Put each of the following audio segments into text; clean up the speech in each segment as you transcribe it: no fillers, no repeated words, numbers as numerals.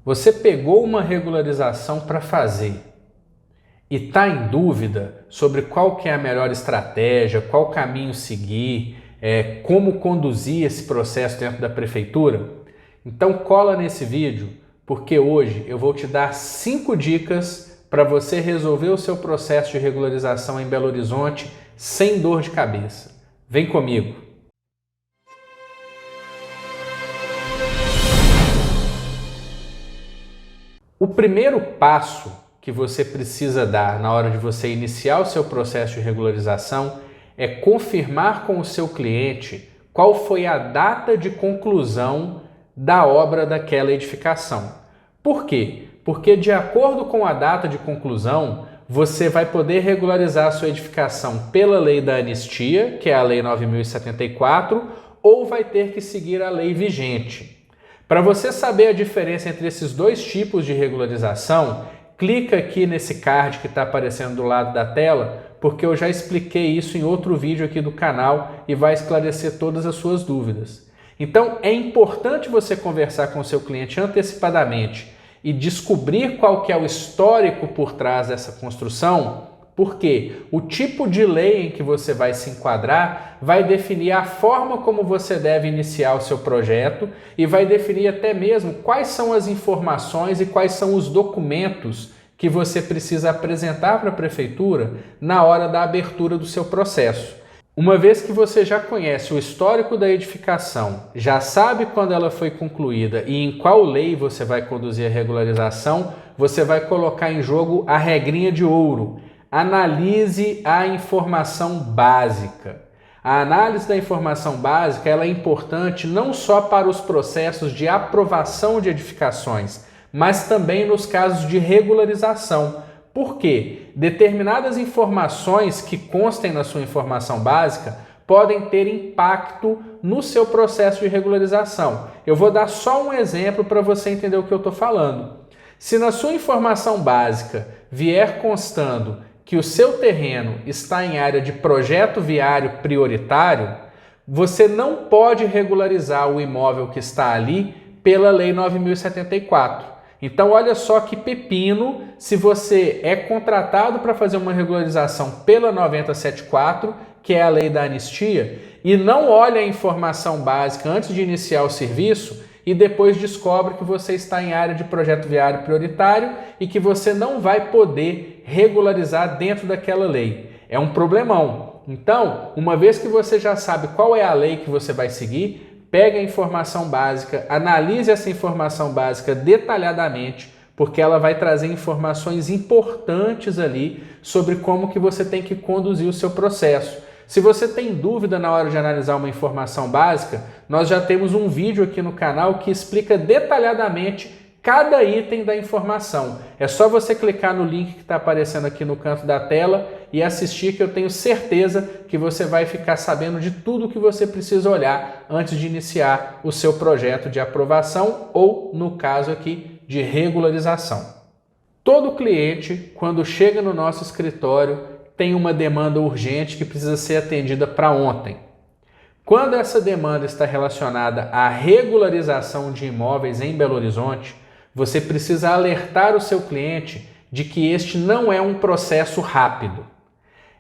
Você pegou uma regularização para fazer e está em dúvida sobre qual que é a melhor estratégia, qual caminho seguir, como conduzir esse processo dentro da prefeitura? Então cola nesse vídeo, porque hoje eu vou te dar 5 dicas para você resolver o seu processo de regularização em Belo Horizonte sem dor de cabeça. Vem comigo! O primeiro passo que você precisa dar na hora de você iniciar o seu processo de regularização é confirmar com o seu cliente qual foi a data de conclusão da obra daquela edificação. Por quê? Porque de acordo com a data de conclusão, você vai poder regularizar a sua edificação pela lei da anistia, que é a lei 9.074, ou vai ter que seguir a lei vigente. Para você saber a diferença entre esses dois tipos de regularização, clica aqui nesse card que está aparecendo do lado da tela, porque eu já expliquei isso em outro vídeo aqui do canal e vai esclarecer todas as suas dúvidas. Então é importante você conversar com o seu cliente antecipadamente e descobrir qual que é o histórico por trás dessa construção, porque o tipo de lei em que você vai se enquadrar vai definir a forma como você deve iniciar o seu projeto e vai definir até mesmo quais são as informações e quais são os documentos que você precisa apresentar para a prefeitura na hora da abertura do seu processo. Uma vez que você já conhece o histórico da edificação, já sabe quando ela foi concluída e em qual lei você vai conduzir a regularização, você vai colocar em jogo a regrinha de ouro. Analise a informação básica. A análise da informação básica ela é importante não só para os processos de aprovação de edificações, mas também nos casos de regularização. Por quê? Determinadas informações que constem na sua informação básica podem ter impacto no seu processo de regularização. Eu vou dar só um exemplo para você entender o que eu estou falando. Se na sua informação básica vier constando que o seu terreno está em área de projeto viário prioritário, você não pode regularizar o imóvel que está ali pela Lei 9.074. Então, olha só que pepino se você é contratado para fazer uma regularização pela 9074, que é a lei da anistia, e não olha a informação básica antes de iniciar o serviço e depois descobre que você está em área de projeto viário prioritário e que você não vai poder regularizar dentro daquela lei. É um problemão. Então, uma vez que você já sabe qual é a lei que você vai seguir, pega a informação básica, analise essa informação básica detalhadamente, porque ela vai trazer informações importantes ali sobre como que você tem que conduzir o seu processo. Se você tem dúvida na hora de analisar uma informação básica, nós já temos um vídeo aqui no canal que explica detalhadamente cada item da informação. É só você clicar no link que está aparecendo aqui no canto da tela e assistir, que eu tenho certeza que você vai ficar sabendo de tudo que você precisa olhar antes de iniciar o seu projeto de aprovação ou, no caso aqui, de regularização. Todo cliente, quando chega no nosso escritório, tem uma demanda urgente que precisa ser atendida para ontem. Quando essa demanda está relacionada à regularização de imóveis em Belo Horizonte, você precisa alertar o seu cliente de que este não é um processo rápido.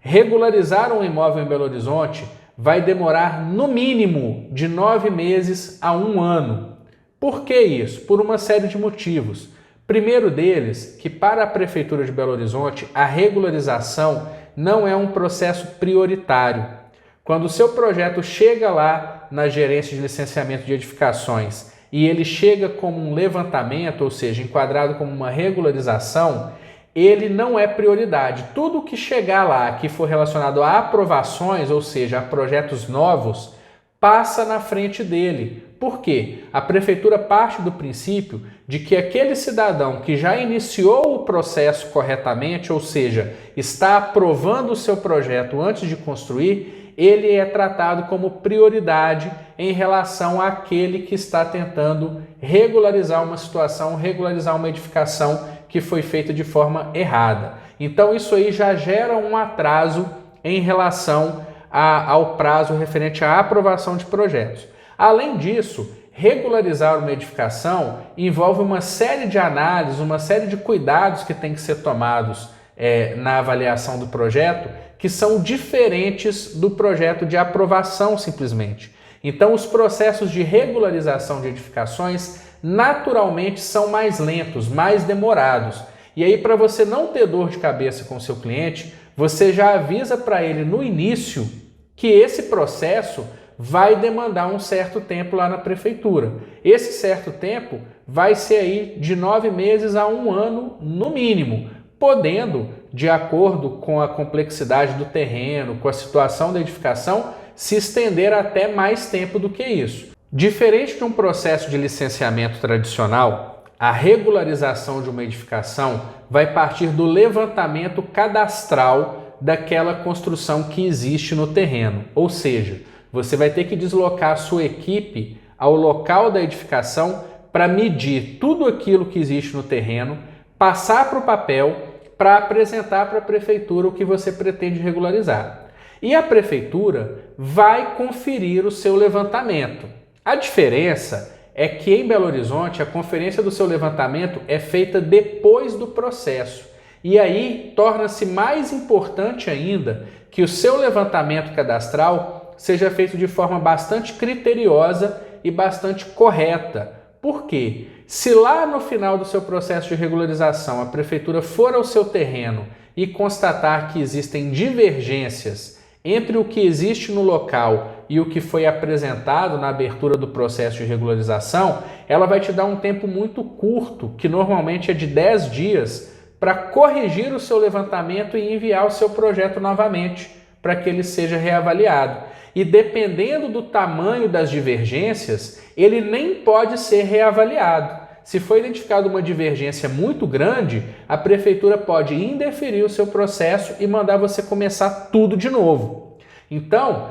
Regularizar um imóvel em Belo Horizonte vai demorar no mínimo de 9 meses a 1 ano. Por que isso? Por uma série de motivos. Primeiro deles, que para a Prefeitura de Belo Horizonte, a regularização não é um processo prioritário. Quando o seu projeto chega lá na gerência de licenciamento de edificações e ele chega como um levantamento, ou seja, enquadrado como uma regularização, ele não é prioridade. Tudo que chegar lá, que for relacionado a aprovações, ou seja, a projetos novos, passa na frente dele. Por quê? A prefeitura parte do princípio de que aquele cidadão que já iniciou o processo corretamente, ou seja, está aprovando o seu projeto antes de construir, ele é tratado como prioridade em relação àquele que está tentando regularizar uma situação, regularizar uma edificação que foi feita de forma errada. Então isso aí já gera um atraso em relação ao prazo referente à aprovação de projetos. Além disso, regularizar uma edificação envolve uma série de análises, uma série de cuidados que tem que ser tomados na avaliação do projeto, que são diferentes do projeto de aprovação simplesmente. Então, os processos de regularização de edificações naturalmente são mais lentos, mais demorados. E aí, para você não ter dor de cabeça com o seu cliente, você já avisa para ele no início que esse processo vai demandar um certo tempo lá na prefeitura. Esse certo tempo vai ser aí de 9 meses a 1 ano no mínimo, podendo, de acordo com a complexidade do terreno, com a situação da edificação, se estender até mais tempo do que isso. Diferente de um processo de licenciamento tradicional, a regularização de uma edificação vai partir do levantamento cadastral daquela construção que existe no terreno. Ou seja, você vai ter que deslocar a sua equipe ao local da edificação para medir tudo aquilo que existe no terreno, passar para o papel para apresentar para a prefeitura o que você pretende regularizar. E a prefeitura vai conferir o seu levantamento. A diferença é que em Belo Horizonte a conferência do seu levantamento é feita depois do processo. E aí torna-se mais importante ainda que o seu levantamento cadastral seja feito de forma bastante criteriosa e bastante correta. Por quê? Se lá no final do seu processo de regularização a prefeitura for ao seu terreno e constatar que existem divergências entre o que existe no local e o que foi apresentado na abertura do processo de regularização, ela vai te dar um tempo muito curto, que normalmente é de 10 dias, para corrigir o seu levantamento e enviar o seu projeto novamente, para que ele seja reavaliado. E dependendo do tamanho das divergências, ele nem pode ser reavaliado. Se for identificada uma divergência muito grande, a prefeitura pode indeferir o seu processo e mandar você começar tudo de novo. Então,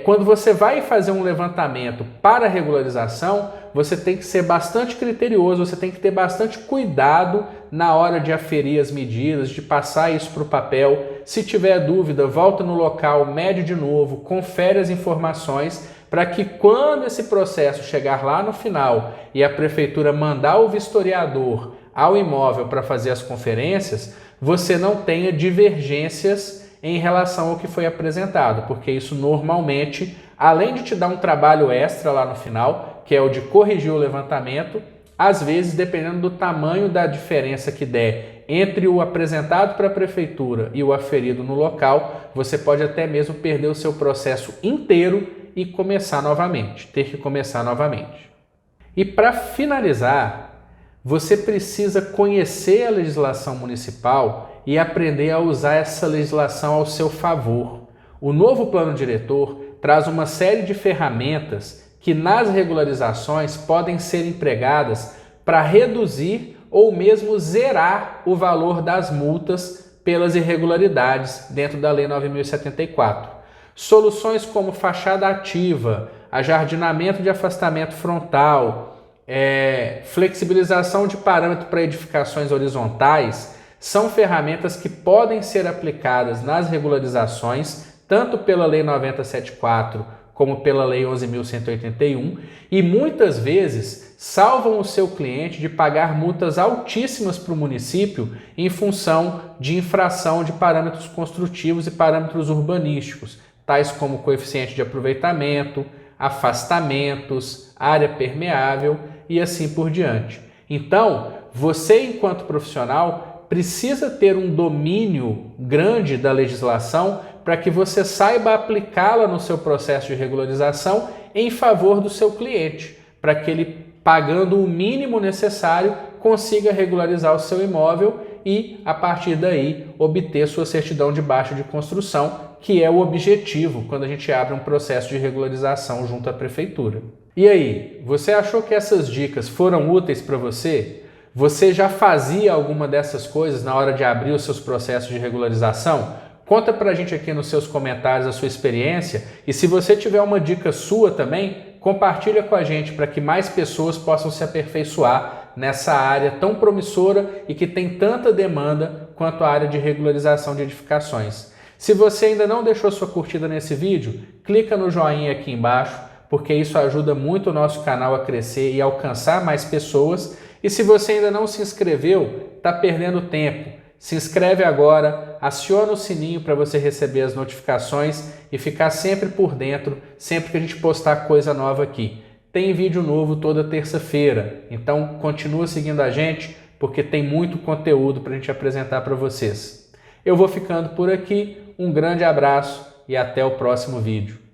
quando você vai fazer um levantamento para regularização, você tem que ser bastante criterioso, você tem que ter bastante cuidado na hora de aferir as medidas, de passar isso para o papel. Se tiver dúvida, volta no local, mede de novo, confere as informações, para que quando esse processo chegar lá no final e a prefeitura mandar o vistoriador ao imóvel para fazer as conferências, você não tenha divergências em relação ao que foi apresentado, porque isso normalmente, além de te dar um trabalho extra lá no final, que é o de corrigir o levantamento, às vezes, dependendo do tamanho da diferença que der entre o apresentado para a prefeitura e o aferido no local, você pode até mesmo perder o seu processo inteiro e começar novamente, ter que começar novamente. E para finalizar, você precisa conhecer a legislação municipal e aprender a usar essa legislação ao seu favor. O novo plano diretor traz uma série de ferramentas que nas regularizações podem ser empregadas para reduzir ou mesmo zerar o valor das multas pelas irregularidades dentro da Lei 9.074. Soluções como fachada ativa, ajardinamento de afastamento frontal, flexibilização de parâmetro para edificações horizontais são ferramentas que podem ser aplicadas nas regularizações, tanto pela Lei 9.074 como pela Lei 11.181, e muitas vezes salvam o seu cliente de pagar multas altíssimas para o município em função de infração de parâmetros construtivos e parâmetros urbanísticos, tais como coeficiente de aproveitamento, afastamentos, área permeável e assim por diante. Então, você, enquanto profissional, precisa ter um domínio grande da legislação para que você saiba aplicá-la no seu processo de regularização em favor do seu cliente, para que ele, pagando o mínimo necessário, consiga regularizar o seu imóvel e, a partir daí, obter sua certidão de baixa de construção, que é o objetivo quando a gente abre um processo de regularização junto à prefeitura. E aí, você achou que essas dicas foram úteis para você? Você já fazia alguma dessas coisas na hora de abrir os seus processos de regularização? Conta pra gente aqui nos seus comentários a sua experiência, e se você tiver uma dica sua também, compartilha com a gente para que mais pessoas possam se aperfeiçoar nessa área tão promissora e que tem tanta demanda quanto a área de regularização de edificações. Se você ainda não deixou sua curtida nesse vídeo, clica no joinha aqui embaixo, porque isso ajuda muito o nosso canal a crescer e alcançar mais pessoas. E se você ainda não se inscreveu, está perdendo tempo. Se inscreve agora, aciona o sininho para você receber as notificações e ficar sempre por dentro, sempre que a gente postar coisa nova aqui. Tem vídeo novo toda terça-feira, então continua seguindo a gente, porque tem muito conteúdo para a gente apresentar para vocês. Eu vou ficando por aqui, um grande abraço e até o próximo vídeo.